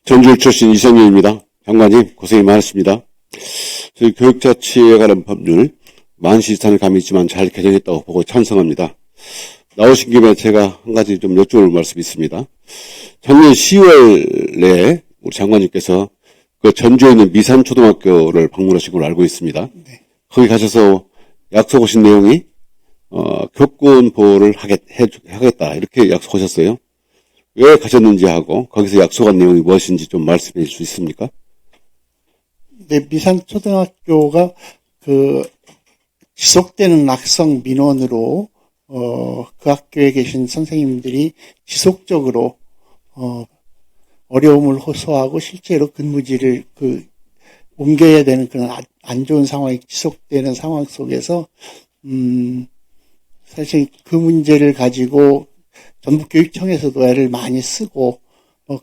전주울 출신 이성윤입니다. 장관님 고생이 많으십니다. 저희 교육자치에 관한 법률 만시지탄을 감이 있지만 잘 개정했다고 보고 찬성합니다. 나오신 김에 제가 한 가지 좀 여쭤볼 말씀이 있습니다. 작년 10월에 우리 장관님께서 그 전주에 있는 미산초등학교를 방문하신 걸로 알고 있습니다. 네. 거기 가셔서 약속하신 내용이 교권 보호를 하겠다 이렇게 약속하셨어요. 왜 가셨는지 하고 거기서 약속한 내용이 무엇인지 좀 말씀해 줄 수 있습니까? 네, 미산초등학교가 지속되는 악성 민원으로 그 학교에 계신 선생님들이 지속적으로 어려움을 호소하고 실제로 근무지를 옮겨야 되는 그런 안 좋은 상황이 지속되는 상황 속에서 사실 그 문제를 가지고 전북교육청에서도 애를 많이 쓰고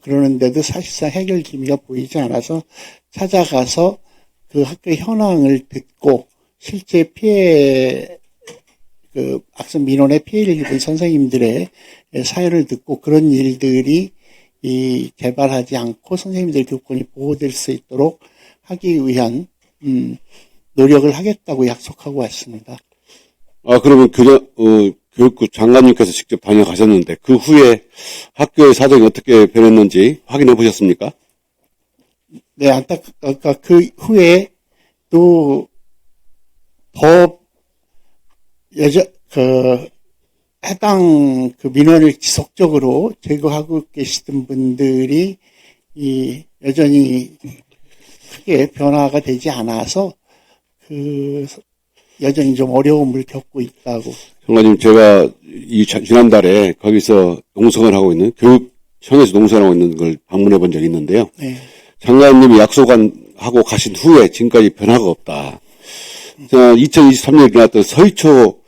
그러는데도 사실상 해결 기미가 보이지 않아서 찾아가서 그 학교 현황을 듣고 실제 악성 민원에 피해를 입은 선생님들의 사연을 듣고 그런 일들이 재발하지 않고 선생님들의 교권이 보호될 수 있도록 하기 위한 노력을 하겠다고 약속하고 왔습니다. 그러면 교육부 장관님께서 직접 다녀가셨는데 그 후에 학교의 사정이 어떻게 변했는지 확인해 보셨습니까? 네, 안타깝게 그 후에 또 해당 민원을 지속적으로 제기하고 계시던 분들이 여전히 크게 변화가 되지 않아서 여전히 좀 어려움을 겪고 있다고. 장관님, 제가 지난달에 거기서 농성을 하고 있는 교육청에서 농성을 하고 있는 걸 방문해 본 적이 있는데요. 네. 장관님이 하고 가신 후에 지금까지 변화가 없다. 2023년에 일어났던 서희초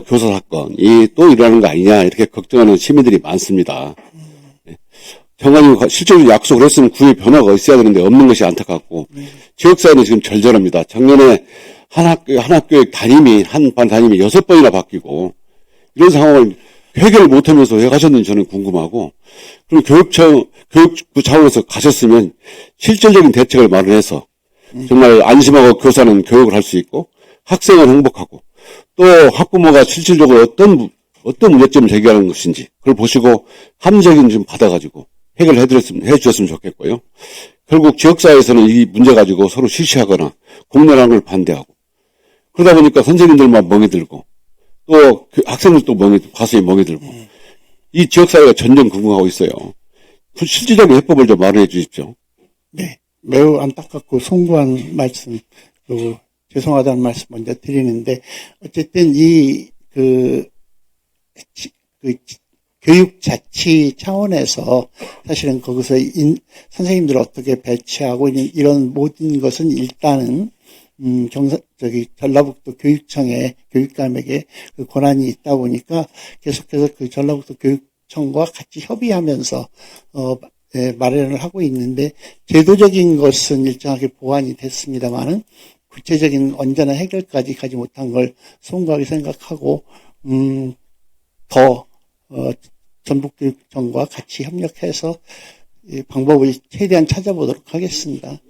교사 사건이 또 일어나는 거 아니냐 이렇게 걱정하는 시민들이 많습니다. 장관님 실제로 약속을 했으면 그 후에 변화가 있어야 되는데 없는 것이 안타깝고 지역사회는 지금 절절합니다. 작년에 한 학교의 담임이 한 반 담임이 6번이나 바뀌고 이런 상황을 해결을 못하면서 왜 가셨는지 저는 궁금하고 그럼 교육부 차원에서 가셨으면 실질적인 대책을 마련해서 정말 안심하고 교사는 교육을 할 수 있고 학생은 행복하고 또 학부모가 실질적으로 어떤 문제점을 제기하는 것인지 그걸 보시고 합리적인 좀 받아가지고 해결해 주셨으면 좋겠고요. 결국 지역사회에서는 이 문제 가지고 서로 시시하거나 공론하는 걸 반대하고 그러다 보니까 선생님들만 멍이 들고 또 학생들도 가슴이 멍이 들고 이 지역사회가 전전긍긍하고 있어요. 실질적인 해법을 좀 마련해 주십시오. 네, 매우 안타깝고 송구한 말씀, 죄송하다는 말씀 먼저 드리는데 어쨌든 교육 자치 차원에서 사실은 거기서 선생님들을 어떻게 배치하고 이런 모든 것은 일단은 전라북도 교육청의 교육감에게 그 권한이 있다 보니까 계속해서 그 전라북도 교육청과 같이 협의하면서 마련을 하고 있는데 제도적인 것은 일정하게 보완이 됐습니다만은 구체적인 온전한 해결까지 가지 못한 걸 송구하게 생각하고 전북교육청과 같이 협력해서 방법을 최대한 찾아보도록 하겠습니다.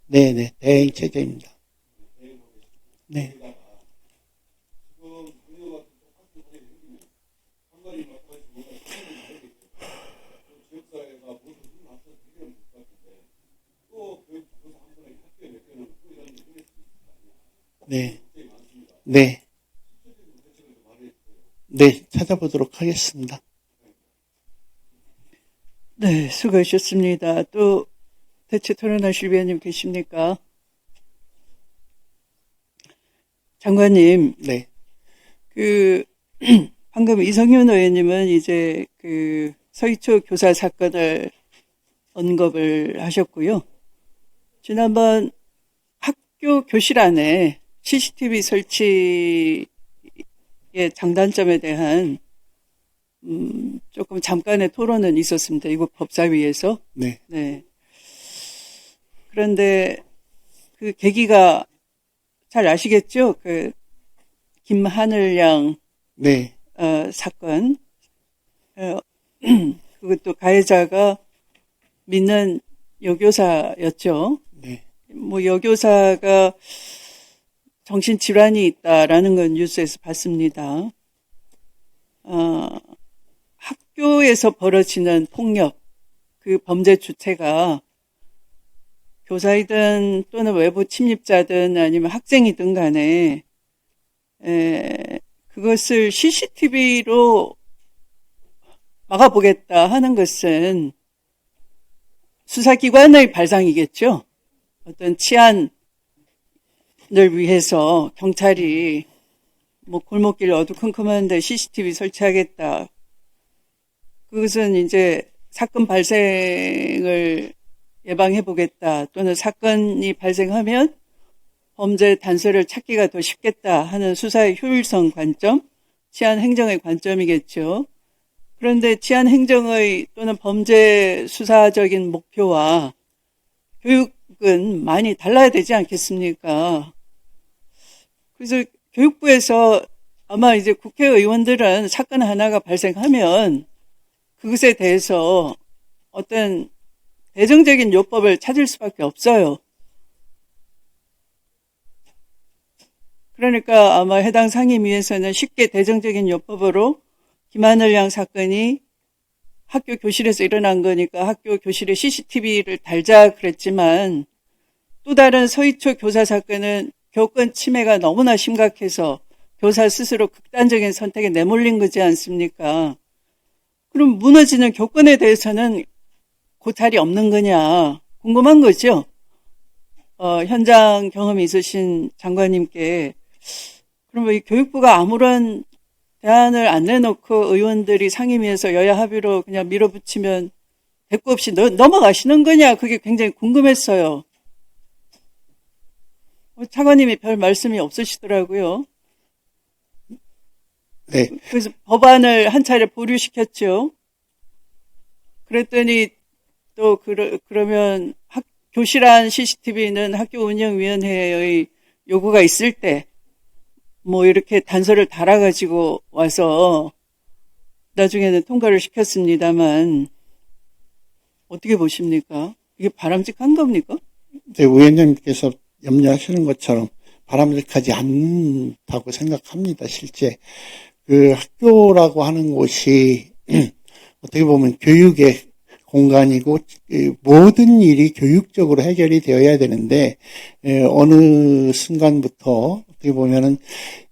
네네, 대행 체제입니다. 네. 네. 네. 네, 찾아보도록 하겠습니다. 네, 수고하셨습니다. 또 대체 토론하실 위원님 계십니까? 장관님, 네. 방금 이성윤 의원님은 이제 서희초 교사 사건을 언급을 하셨고요. 지난번 학교 교실 안에 CCTV 설치의 장단점에 대한 조금 잠깐의 토론은 있었습니다. 이곳 법사위에서. 네. 네. 그런데 그 계기가 잘 아시겠죠? 김하늘 양 네. 사건. 그것도 가해자가 믿는 여교사였죠. 네. 뭐 여교사가 정신질환이 있다라는 건 뉴스에서 봤습니다. 학교에서 벌어지는 폭력, 그 범죄 주체가 교사이든 또는 외부 침입자든 아니면 학생이든 간에 그것을 CCTV로 막아보겠다 하는 것은 수사기관의 발상이겠죠. 어떤 치안을 위해서 경찰이 뭐 골목길 어두컴컴한데 CCTV 설치하겠다. 그것은 이제 사건 발생을 예방해보겠다. 또는 사건이 발생하면 범죄 단서를 찾기가 더 쉽겠다 하는 수사의 효율성 관점, 치안 행정의 관점이겠죠. 그런데 치안 행정의 또는 범죄 수사적인 목표와 교육은 많이 달라야 되지 않겠습니까? 그래서 교육부에서 아마 이제 국회의원들은 사건 하나가 발생하면 그것에 대해서 어떤 대정적인 요법을 찾을 수밖에 없어요. 그러니까 아마 해당 상임위에서는 쉽게 대정적인 요법으로 김하늘 양 사건이 학교 교실에서 일어난 거니까 학교 교실에 CCTV를 달자 그랬지만 또 다른 서희초 교사 사건은 교권 침해가 너무나 심각해서 교사 스스로 극단적인 선택에 내몰린 거지 않습니까? 그럼 무너지는 교권에 대해서는 고찰이 없는 거냐 궁금한 거죠. 현장 경험이 있으신 장관님께 그러면 이 교육부가 아무런 대안을 안 내놓고 의원들이 상임위에서 여야 합의로 그냥 밀어붙이면 대꾸 없이 넘어가시는 거냐 그게 굉장히 궁금했어요. 차관님이 별 말씀이 없으시더라고요. 네. 그래서 법안을 한 차례 보류시켰죠. 그랬더니 또 그러면 교실 안 CCTV는 학교 운영위원회의 요구가 있을 때 뭐 이렇게 단서를 달아가지고 와서 나중에는 통과를 시켰습니다만 어떻게 보십니까? 이게 바람직한 겁니까? 네, 위원장님께서 염려하시는 것처럼 바람직하지 않다고 생각합니다. 실제 그 학교라고 하는 곳이 어떻게 보면 교육의 공간이고 모든 일이 교육적으로 해결이 되어야 되는데 어느 순간부터 어떻게 보면은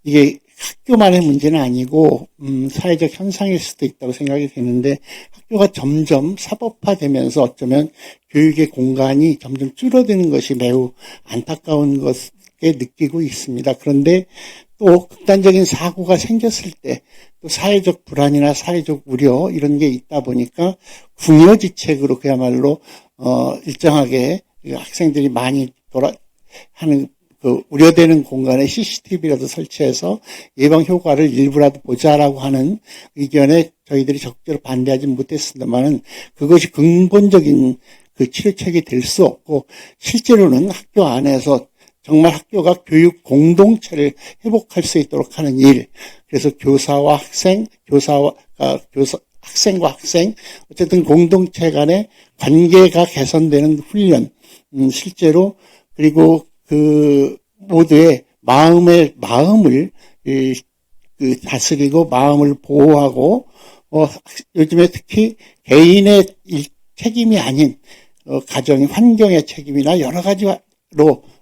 이게 학교만의 문제는 아니고 사회적 현상일 수도 있다고 생각이 되는데 학교가 점점 사법화되면서 어쩌면 교육의 공간이 점점 줄어드는 것이 매우 안타까운 것에 느끼고 있습니다. 그런데 또 극단적인 사고가 생겼을 때 또 사회적 불안이나 사회적 우려 이런 게 있다 보니까 궁여지책으로 그야말로 일정하게 학생들이 많이 하는 그 우려되는 공간에 CCTV라도 설치해서 예방 효과를 일부라도 보자라고 하는 의견에 저희들이 적극적으로 반대하지 못했습니다만은 그것이 근본적인 그 치료책이 될 수 없고 실제로는 학교 안에서 정말 학교가 교육 공동체를 회복할 수 있도록 하는 일, 그래서 교사와 학생, 학생과 학생, 어쨌든 공동체 간의 관계가 개선되는 훈련, 실제로, 그리고 그 모두의 마음을 다스리고 마음을 보호하고, 요즘에 특히 개인의 책임이 아닌, 가정의 환경의 책임이나 여러 가지로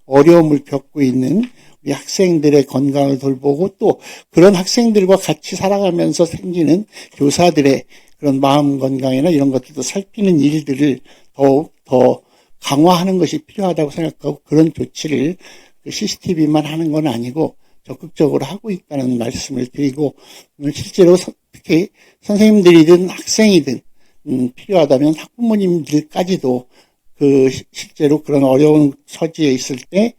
어려움을 겪고 있는 우리 학생들의 건강을 돌보고 또 그런 학생들과 같이 살아가면서 생기는 교사들의 그런 마음 건강이나 이런 것들도 살피는 일들을 더욱 더 강화하는 것이 필요하다고 생각하고 그런 조치를 CCTV만 하는 건 아니고 적극적으로 하고 있다는 말씀을 드리고 실제로 특히 선생님들이든 학생이든 필요하다면 학부모님들까지도 실제로 그런 어려운 처지에 있을 때,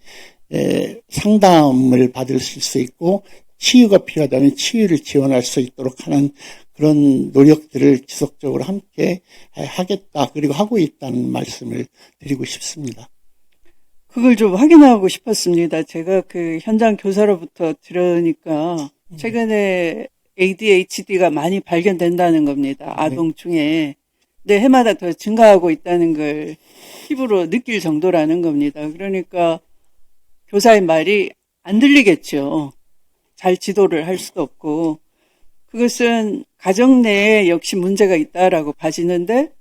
상담을 받을 수 있고, 치유가 필요하다면 치유를 지원할 수 있도록 하는 그런 노력들을 지속적으로 함께 하겠다, 그리고 하고 있다는 말씀을 드리고 싶습니다. 그걸 좀 확인하고 싶었습니다. 제가 그 현장 교사로부터 들으니까, 최근에 ADHD가 많이 발견된다는 겁니다. 아동 중에. 내 해마다 더 증가하고 있다는 걸 피부로 느낄 정도라는 겁니다. 그러니까 교사의 말이 안 들리겠죠. 잘 지도를 할 수도 없고. 그것은 가정 내에 역시 문제가 있다라고 봐지는데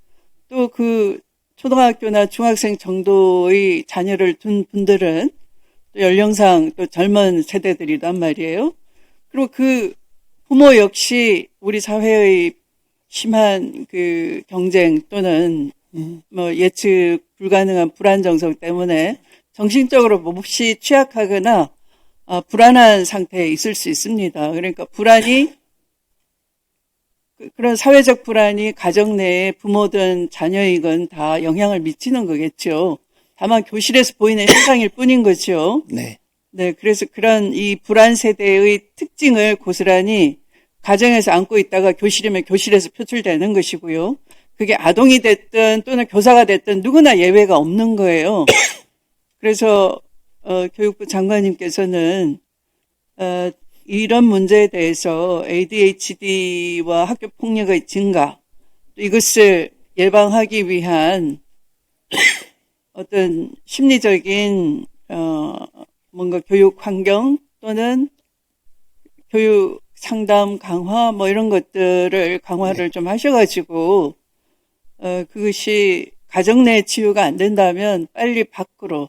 또 그 초등학교나 중학생 정도의 자녀를 둔 분들은 또 연령상 또 젊은 세대들이란 말이에요. 그리고 그 부모 역시 우리 사회의 심한 그 경쟁 또는 뭐 예측 불가능한 불안 정성 때문에 정신적으로 몹시 취약하거나 불안한 상태에 있을 수 있습니다. 그러니까 불안이 그런 사회적 불안이 가정 내에 부모든 자녀이건 다 영향을 미치는 거겠죠. 다만 교실에서 보이는 현상일 뿐인 거죠. 네. 네, 그래서 그런 이 불안 세대의 특징을 고스란히 가정에서 안고 있다가 교실이면 교실에서 표출되는 것이고요. 그게 아동이 됐든 또는 교사가 됐든 누구나 예외가 없는 거예요. 그래서 교육부 장관님께서는 이런 문제에 대해서 ADHD와 학교 폭력의 증가, 이것을 예방하기 위한 어떤 심리적인 뭔가 교육 환경 또는 교육 상담 강화 뭐 이런 것들을 강화를 좀 하셔가지고 그것이 가정 내 치유가 안 된다면 빨리 밖으로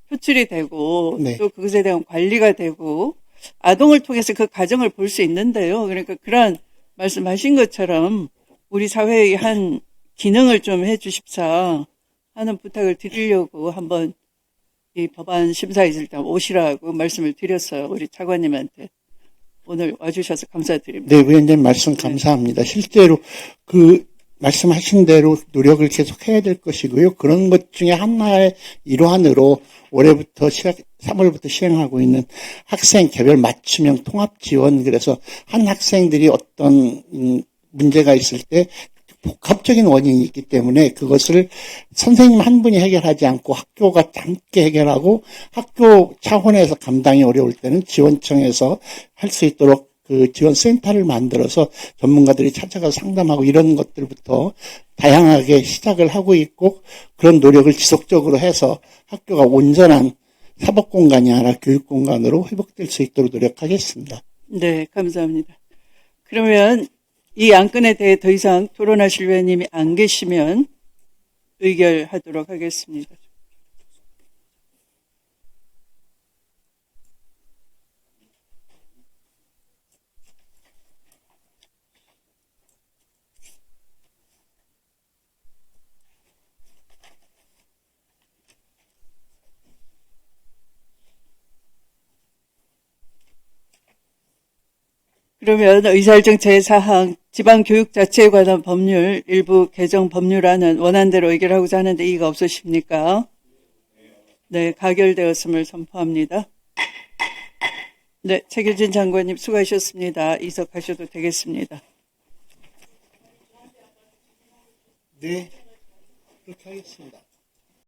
표출이 되고 네. 또 그것에 대한 관리가 되고 아동을 통해서 그 가정을 볼 수 있는데요. 그러니까 그런 말씀하신 것처럼 우리 사회의 한 기능을 좀 해주십사 하는 부탁을 드리려고 한번 이 법안 심사 있을 때 오시라고 말씀을 드렸어요. 우리 차관님한테. 오늘 와주셔서 감사드립니다. 네, 위원장님 말씀 감사합니다. 실제로 그 말씀하신 대로 노력을 계속 해야 될 것이고요. 그런 것 중에 하나의 일환으로 올해부터 3월부터 시행하고 있는 학생 개별 맞춤형 통합 지원. 그래서 한 학생들이 어떤 문제가 있을 때 복합적인 원인이 있기 때문에 그것을 선생님 한 분이 해결하지 않고 학교가 함께 해결하고 학교 차원에서 감당이 어려울 때는 지원청에서 할 수 있도록 그 지원센터를 만들어서 전문가들이 찾아가서 상담하고 이런 것들부터 다양하게 시작을 하고 있고 그런 노력을 지속적으로 해서 학교가 온전한 사법공간이 아니라 교육공간으로 회복될 수 있도록 노력하겠습니다. 네, 감사합니다. 그러면 이 안건에 대해 더 이상 토론하실 위원님이 안 계시면 의결하도록 하겠습니다. 그러면 의사일정 제4항 지방교육 자체에 관한 법률 일부 개정 법률안은 원안대로 의결하고자 하는데 이의가 없으십니까? 네, 가결되었음을 선포합니다. 네, 최규진 장관님 수고하셨습니다. 이석하셔도 되겠습니다. 네, 그렇게 하겠습니다.